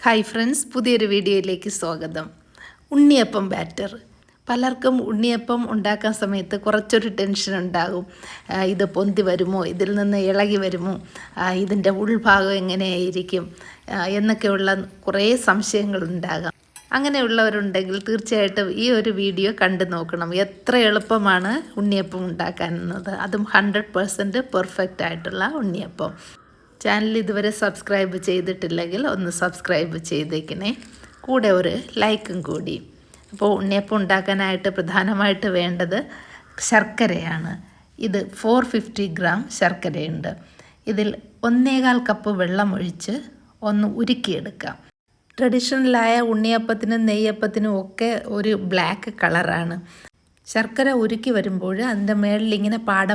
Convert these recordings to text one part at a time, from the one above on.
Hi friends, പുതിയൊരു വീഡിയോയിലേക്ക് സ്വാഗതം. ഉണ്ണിയപ്പം ബാറ്റർ. പലർക്കും ഉണ്ണിയപ്പം ഉണ്ടാക്കാൻ സമയത്ത് കുറച്ചൊരു ടെൻഷൻ ഉണ്ടാകും. ഇത് പൊന്തി വരുമോ, ഇതിൽ നിന്ന് ഇളകി വരുമോ, ഇതിൻ്റെ ഉൾഭാഗം എങ്ങനെയായിരിക്കും എന്നൊക്കെയുള്ള കുറേ സംശയങ്ങളുണ്ടാകാം. അങ്ങനെയുള്ളവരുണ്ടെങ്കിൽ തീർച്ചയായിട്ടും ഈ ഒരു വീഡിയോ കണ്ടു നോക്കണം. എത്ര എളുപ്പമാണ് ഉണ്ണിയപ്പം ഉണ്ടാക്കാനെന്നത്, അതും 100% പെർഫെക്റ്റ് ആയിട്ടുള്ള ഉണ്ണിയപ്പം. ചാനൽ ഇതുവരെ സബ്സ്ക്രൈബ് ചെയ്തിട്ടില്ലെങ്കിൽ ഒന്ന് സബ്സ്ക്രൈബ് ചെയ്തേക്കണേ, കൂടെ ഒരു ലൈക്കും കൂടി. അപ്പോൾ ഉണ്ണിയപ്പം ഉണ്ടാക്കാനായിട്ട് പ്രധാനമായിട്ട് വേണ്ടത് ശർക്കരയാണ്. ഇത് 450 ഗ്രാം ശർക്കരയുണ്ട്. ഇതിൽ 1.25 കപ്പ് വെള്ളം ഒഴിച്ച് ഒന്ന് ഉരുക്കിയെടുക്കാം. ട്രഡീഷണലായ ഉണ്ണിയപ്പത്തിനും നെയ്യപ്പത്തിനും ഒക്കെ ഒരു ബ്ലാക്ക് കളറാണ്. ശർക്കര ഉരുക്കി വരുമ്പോൾ അതിൻ്റെ മേളിൽ ഇങ്ങനെ പത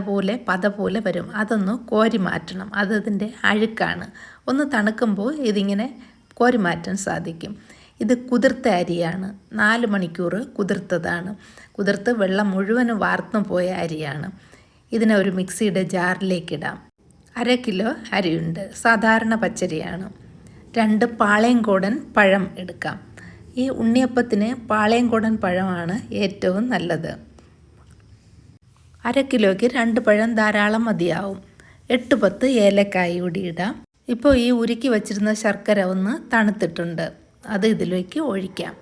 പോലെ വരും. അതൊന്ന് കോരി മാറ്റണം. അതിൻ്റെ അഴുക്കാണ്. ഒന്ന് തണുക്കുമ്പോൾ ഇതിങ്ങനെ കോരി മാറ്റാൻ സാധിക്കും. ഇത് കുതിർത്ത അരിയാണ്. 4 മണിക്കൂർ കുതിർത്തതാണ്. കുതിർത്ത് വെള്ളം മുഴുവനും വാർന്നു പോയ അരിയാണ്. ഇതിനെ ഒരു മിക്സിയുടെ ജാറിലേക്കിടാം. 1/2 കിലോ അരിയുണ്ട്. സാധാരണ പച്ചരിയാണ്. 2 പാളയംകോടൻ പഴം എടുക്കാം. ഈ ഉണ്ണിയപ്പത്തിന് പാളയംകോടൻ പഴമാണ് ഏറ്റവും നല്ലത്. 1/2 കിലോയ്ക്ക് 2 പഴം ധാരാളം മതിയാവും. 8-10 ഏലക്കായ കൂടി ഇടാം. ഇപ്പോൾ ഈ ഉരുക്കി വച്ചിരുന്ന ശർക്കര ഒന്ന് തണുത്തിട്ടുണ്ട്. അത് ഇതിലേക്ക് ഒഴിക്കാം.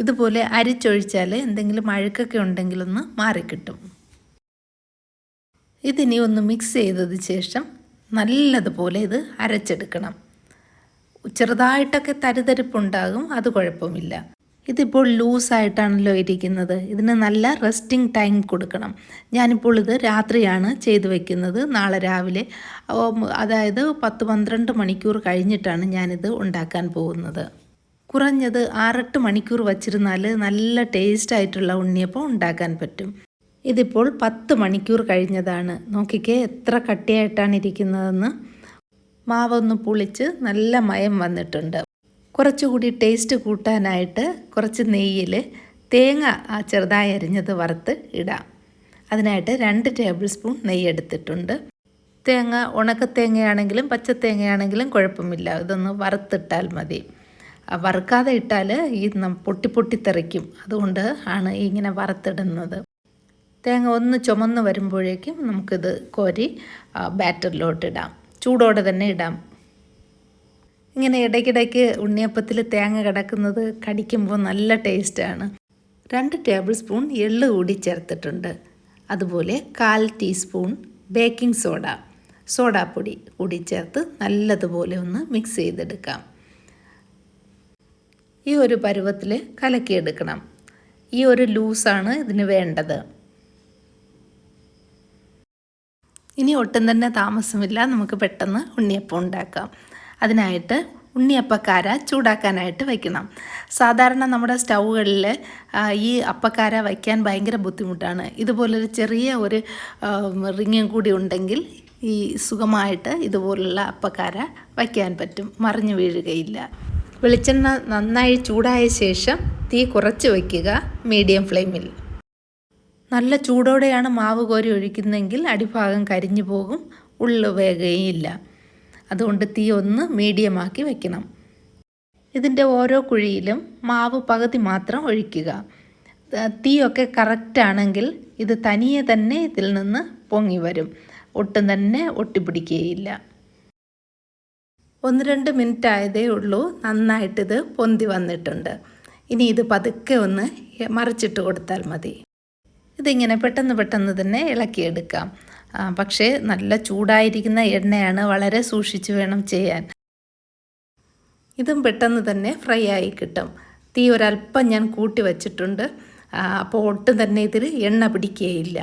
ഇതുപോലെ അരിച്ചൊഴിച്ചാൽ എന്തെങ്കിലും അഴുക്കൊക്കെ ഉണ്ടെങ്കിലൊന്ന് മാറിക്കിട്ടും. ഇതിനി ഒന്ന് മിക്സ് ചെയ്തതിന് ശേഷം നല്ലതുപോലെ ഇത് അരച്ചെടുക്കണം. ചെറുതായിട്ടൊക്കെ തരിതരിപ്പുണ്ടാകും, അത് കുഴപ്പമില്ല. ഇതിപ്പോൾ ലൂസായിട്ടാണല്ലോ ഇരിക്കുന്നത്. ഇതിന് നല്ല റെസ്റ്റിംഗ് ടൈം കൊടുക്കണം. ഞാനിപ്പോൾ ഇത് രാത്രിയാണ് ചെയ്തു വയ്ക്കുന്നത്. നാളെ രാവിലെ, അതായത് 10-12 മണിക്കൂർ കഴിഞ്ഞിട്ടാണ് ഞാനിത് ഉണ്ടാക്കാൻ പോകുന്നത്. കുറഞ്ഞത് 6-8 മണിക്കൂർ വച്ചിരുന്നാൽ നല്ല ടേസ്റ്റായിട്ടുള്ള ഉണ്ണിയപ്പം ഉണ്ടാക്കാൻ പറ്റും. ഇതിപ്പോൾ 10 മണിക്കൂർ കഴിഞ്ഞതാണ്. നോക്കിക്കേ എത്ര കട്ടിയായിട്ടാണ് ഇരിക്കുന്നതെന്ന്. മാവൊന്ന് പുളിച്ച് നല്ല മയം വന്നിട്ടുണ്ട്. കുറച്ചുകൂടി ടേസ്റ്റ് കൂട്ടാനായിട്ട് കുറച്ച് നെയ്യിൽ തേങ്ങ ചെറുതായി അരിഞ്ഞത് വറുത്ത് ഇടാം. അതിനായിട്ട് 2 ടേബിൾ സ്പൂൺ നെയ്യ് എടുത്തിട്ടുണ്ട്. തേങ്ങ ഉണക്കത്തേങ്ങയാണെങ്കിലും പച്ചത്തേങ്ങയാണെങ്കിലും കുഴപ്പമില്ല. ഇതൊന്ന് വറുത്തിട്ടാൽ മതി. വറുക്കാതെ ഇട്ടാൽ ഈ പൊട്ടിത്തെറിക്കും. അതുകൊണ്ട് ആണ് ഇങ്ങനെ വറുത്തിടുന്നത്. തേങ്ങ ഒന്ന് ചുമന്ന് വരുമ്പോഴേക്കും നമുക്കിത് കോരി ബാറ്ററിലോട്ടിടാം. ചൂടോടെ തന്നെ ഇടാം. ഇങ്ങനെ ഇടയ്ക്കിടയ്ക്ക് ഉണ്ണിയപ്പത്തിൽ തേങ്ങ കിടക്കുന്നത് കടിക്കുമ്പോൾ നല്ല ടേസ്റ്റാണ്. 2 ടേബിൾ സ്പൂൺ എള്ള് കൂടി ചേർത്തിട്ടുണ്ട്. അതുപോലെ 1/4 ടീസ്പൂൺ ബേക്കിംഗ് സോഡാപ്പൊടി കൂടി ചേർത്ത് നല്ലതുപോലെ ഒന്ന് മിക്സ് ചെയ്തെടുക്കാം. ഈ ഒരു പരുവത്തിൽ കലക്കിയെടുക്കണം. ഈ ഒരു ലൂസാണ് ഇതിന് വേണ്ടത്. ഇനി ഒട്ടും തന്നെ താമസമില്ല, നമുക്ക് പെട്ടെന്ന് ഉണ്ണിയപ്പം ഉണ്ടാക്കാം. അതിനായിട്ട് ഉണ്ണിയപ്പക്കാര ചൂടാക്കാനായിട്ട് വയ്ക്കണം. സാധാരണ നമ്മുടെ സ്റ്റൗകളിൽ ഈ അപ്പക്കാര വയ്ക്കാൻ ഭയങ്കര ബുദ്ധിമുട്ടാണ്. ഇതുപോലൊരു ചെറിയ ഒരു റിങ്ങും കൂടി ഉണ്ടെങ്കിൽ ഈ സുഖമായിട്ട് ഇതുപോലുള്ള അപ്പക്കാര വയ്ക്കാൻ പറ്റും, മറിഞ്ഞു വീഴുകയില്ല. വെളിച്ചെണ്ണ നന്നായി ചൂടായ ശേഷം തീ കുറച്ച് വയ്ക്കുക, മീഡിയം ഫ്ലെയിമിൽ. നല്ല ചൂടോടെയാണ് മാവ് കോരി ഒഴിക്കുന്നതെങ്കിൽ അടിഭാഗം കരിഞ്ഞു പോകും, ഉള്ളു വേകുകയില്ല. അതുകൊണ്ട് തീ ഒന്ന് മീഡിയമാക്കി വയ്ക്കണം. ഇതിൻ്റെ ഓരോ കുഴിയിലും മാവ് പകുതി മാത്രം ഒഴിക്കുക. തീയൊക്കെ കറക്റ്റാണെങ്കിൽ ഇത് തനിയെ തന്നെ ഇതിൽ നിന്ന് പൊങ്ങി വരും, ഒട്ടും തന്നെ ഒട്ടിപ്പിടിക്കുകയില്ല. 1-2 മിനിറ്റ് ആയതേ ഉള്ളൂ, നന്നായിട്ടിത് പൊന്തി വന്നിട്ടുണ്ട്. ഇനി ഇത് പതുക്കെ ഒന്ന് മറിച്ചിട്ട് കൊടുത്താൽ മതി. ഇതിങ്ങനെ പെട്ടെന്ന് തന്നെ ഇളക്കിയെടുക്കാം. പക്ഷേ നല്ല ചൂടായിരിക്കുന്ന എണ്ണയാണ്, വളരെ സൂക്ഷിച്ച് വേണം ചെയ്യാൻ. ഇതും പെട്ടെന്ന് തന്നെ ഫ്രൈ ആയി കിട്ടും. തീ ഒരല്പം ഞാൻ കൂട്ടി വച്ചിട്ടുണ്ട്. അപ്പോൾ ഒട്ടും തന്നെ ഇതിൽ എണ്ണ പിടിക്കുകയില്ല.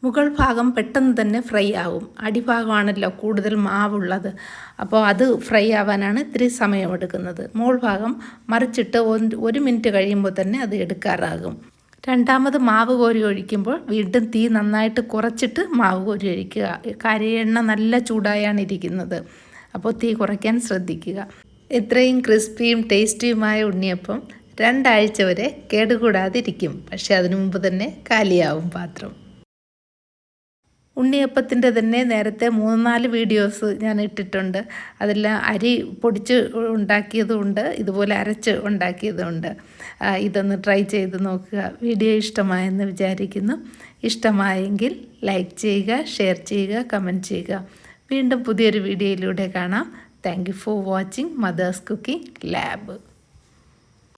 മുകൾ ഭാഗം പെട്ടെന്ന് തന്നെ ഫ്രൈ ആവും. അടിഭാഗമാണല്ലോ കൂടുതൽ മാവുള്ളത്, അപ്പോൾ അത് ഫ്രൈ ആവാനാണ് ഇത്തിരി സമയമെടുക്കുന്നത്. മുകൾ ഭാഗം മറിച്ചിട്ട് 1 മിനിറ്റ് കഴിയുമ്പോൾ തന്നെ അത് എടുക്കാറാകും. രണ്ടാമത് മാവ് കോരി ഒഴിക്കുമ്പോൾ വീണ്ടും തീ നന്നായിട്ട് കുറച്ചിട്ട് മാവ് കോരി ഒഴിക്കുക. എണ്ണ നല്ല ചൂടായാണ് ഇരിക്കുന്നത്, അപ്പോൾ തീ കുറയ്ക്കാൻ ശ്രദ്ധിക്കുക. ഇത്രയും ക്രിസ്പിയും ടേസ്റ്റിയുമായ ഉണ്ണിയപ്പം 2 ആഴ്ച വരെ കേടുകൂടാതിരിക്കും. പക്ഷേ അതിനു മുമ്പ് തന്നെ കാലിയാവും പാത്രം. ഉണ്ണിയപ്പത്തിൻ്റെ തന്നെ നേരത്തെ 3-4 വീഡിയോസ് ഞാൻ ഇട്ടിട്ടുണ്ട്. അതെല്ലാം അരി പൊടിച്ച് ഉണ്ടാക്കിയതുമുണ്ട്, ഇതുപോലെ അരച്ച് ഉണ്ടാക്കിയതുമുണ്ട്. ഇതൊന്ന് ട്രൈ ചെയ്ത് നോക്കുക. വീഡിയോ ഇഷ്ടമായെന്ന് വിചാരിക്കുന്നു. ഇഷ്ടമായെങ്കിൽ ലൈക്ക് ചെയ്യുക, ഷെയർ ചെയ്യുക, കമൻറ്റ് ചെയ്യുക. വീണ്ടും പുതിയൊരു വീഡിയോയിലൂടെ കാണാം. Thank you for watching mother's cooking lab.